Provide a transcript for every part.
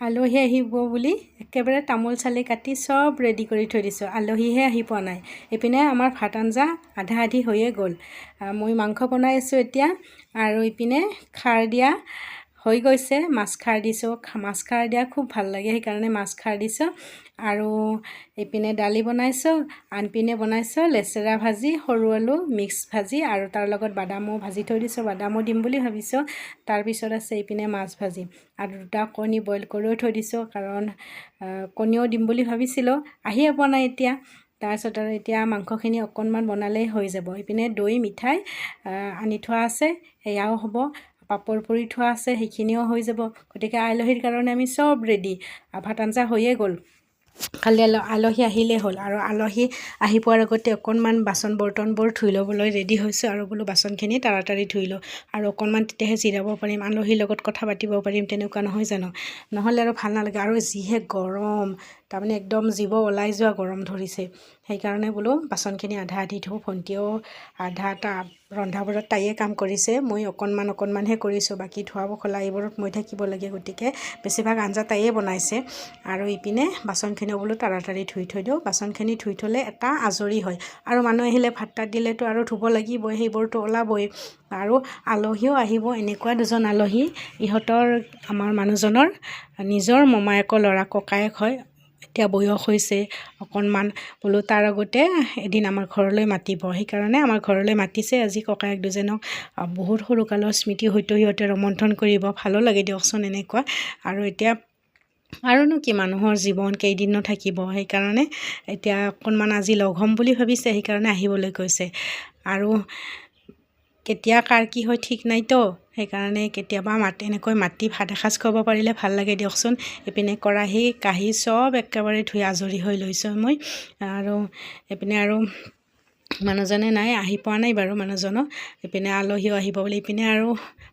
আলহী আহিব বুলি একেবাৰে তামোল চালি কাটি চব ৰেডি কৰি থৈ দিছোঁ। আলহীহে আহি পোৱা নাই। এইপিনে আমাৰ ভাত আঞ্জা আধা আধি হৈয়ে গ'ল। মই মাংস বনাই আছোঁ এতিয়া, আৰু ইপিনে খাৰ দিয়া হৈ গৈছে। মাছ খাৰ দিছোঁ। মাছ খাৰ দিয়া খুব ভাল লাগে, সেইকাৰণে মাছ খাৰ দিছোঁ। আৰু এইপিনে দালি বনাইছোঁ, আনপিনে বনাইছোঁ লেচেৰা ভাজি, সৰু আলু মিক্স ভাজি, আৰু তাৰ লগত বাদামো ভাজি থৈ দিছোঁ। বাদামো দিম বুলি ভাবিছোঁ। তাৰপিছত আছে এইপিনে মাছ ভাজি, আৰু 2টা কণী বইল কৰিও থৈ দিছোঁ, কাৰণ কণীও দিম বুলি ভাবিছিলোঁ, আহিয়ে পোৱা নাই এতিয়া। তাৰপিছত আৰু এতিয়া মাংসখিনি অকণমান বনালেই হৈ যাব। এইপিনে দৈ মিঠাই আনি থোৱা আছে, সেয়াও হ'ব। পাপৰ পুৰি থোৱা আছে, সেইখিনিও হৈ যাব। গতিকে আলহীৰ কাৰণে আমি চব ৰেডি। ভাত আঞ্জা হৈয়ে গ'ল, খালি আলহী আহিলেই হ'ল। আৰু আলহী আহি পোৱাৰ আগতে অকণমান বাচন বৰ্তনবোৰ ধুই ল'বলৈ ৰেডি হৈছোঁ, আৰু বোলো বাচনখিনি তাড়াতাড়ি ধুই লওঁ, আৰু অকণমান তেতিয়াহে জিৰাব পাৰিম, আলহীৰ লগত কথা পাতিব পাৰিম, তেনেকুৱা নহয় জানো? নহ'লে আৰু ভাল নালাগে। আৰু যিহে গৰম, তাৰমানে একদম জীৱ ওলাই যোৱা গৰম ধৰিছে। সেইকাৰণে বোলো বাচনখিনি আধা আধি ধুওঁ। ভণ্টিও আধাটা ৰন্ধা বঢ়াত তাইয়ে কাম কৰিছে, মই অকণমানহে কৰিছোঁ। বাকী ধোৱা পখলা এইবোৰত মই থাকিব লাগে, গতিকে বেছিভাগ আঞ্জা তাইয়ে বনাইছে। আৰু ইপিনে বাচনখিনিও বোলো তাড়াতাড়ি ধুই থৈ দিওঁ। বাচনখিনি ধুই থ'লে এটা আজৰি হয়, আৰু মানুহ আহিলে ভাত তাত দিলেতো আৰু ধুব লাগিবই, সেইবোৰতো ওলাবই। আৰু আলহীও আহিব, এনেকুৱা 2জন আলহী। ইহঁতৰ আমাৰ মানুহজনৰ নিজৰ মমায়েকৰ ল'ৰা, ককায়েক হয়। এতিয়া বয়স হৈছে অকণমান, বোলো তাৰ আগতে এদিন আমাৰ ঘৰলৈ মাতিব, সেইকাৰণে আমাৰ ঘৰলৈ মাতিছে। আজি ককায়েক 2জনক বহুত সৰুকালৰ স্মৃতি হয়তো সিহঁতে ৰোমন্থন কৰিব, ভালো লাগে দিয়কচোন এনেকুৱা। আৰু এতিয়া আৰুনো কি, মানুহৰ জীৱন কেইদিনো থাকিব, সেইকাৰণে এতিয়া অকণমান আজি লগ হ'ম বুলি ভাবিছে, সেইকাৰণে আহিবলৈ কৈছে। আৰু কেতিয়া কাৰ কি হয় ঠিক নাইতো, সেইকাৰণে কেতিয়াবা এনেকৈ মাতি ভাত এসাঁজ খুৱাব পাৰিলে ভাল লাগে দিয়কচোন। এইপিনে কেৰাহী কাঁহী চব একেবাৰে ধুই আজৰি হৈ লৈছোঁ মই। আৰু এইপিনে আৰু মানুহজনে নাই, আহি পোৱা নাই বাৰু মানুহজনো। এইপিনে আলহীও আহিব বুলি। এইপিনে আৰু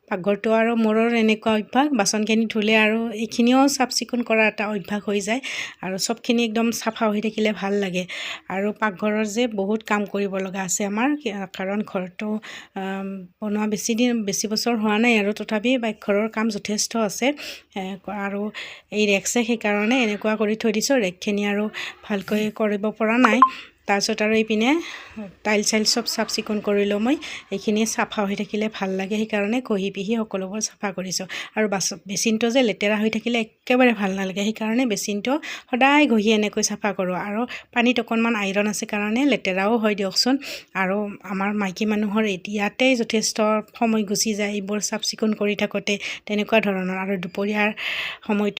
পাকঘৰটো আৰু মোৰ এনেকুৱা অভ্যাস, বাচনখিনি ধুলে আৰু এইখিনিও চাফ চিকুণ কৰা এটা অভ্যাস হৈ যায়, আৰু চবখিনি একদম চাফা হৈ থাকিলে ভাল লাগে। আৰু পাকঘৰৰ যে বহুত কাম কৰিব লগা আছে আমাৰ, কাৰণ ঘৰটো বনোৱা বেছি বছৰ হোৱা নাই, আৰু তথাপি পাকঘৰৰ কাম যথেষ্ট আছে। আৰু এই ৰেকছে সেইকাৰণে এনেকুৱা কৰি থৈ দিছোঁ। ৰেকখিনি আৰু ভালকৈ কৰিব পৰা নাই। তাৰপিছত আৰু এইপিনে টাইল চাইল চব চাফ চিকুণ কৰিলোঁ মই। এইখিনি চাফা হৈ থাকিলে ভাল লাগে, সেইকাৰণে ঘঁহি পিহি সকলোবোৰ চাফা কৰিছোঁ। আৰু বেচিনটো যে লেতেৰা হৈ থাকিলে একেবাৰে ভাল নালাগে, সেইকাৰণে বেচিনটো সদায় ঘঁহি এনেকৈ চাফা কৰোঁ। আৰু পানীত অকণমান আইৰণ আছে কাৰণে লেতেৰাও হয় দিয়কচোন। আৰু আমাৰ মাইকী মানুহৰ ইয়াতেই যথেষ্ট সময় গুচি যায় এইবোৰ চাফ চিকুণ কৰি থাকোঁতে, তেনেকুৱা ধৰণৰ। আৰু দুপৰীয়াৰ সময়ত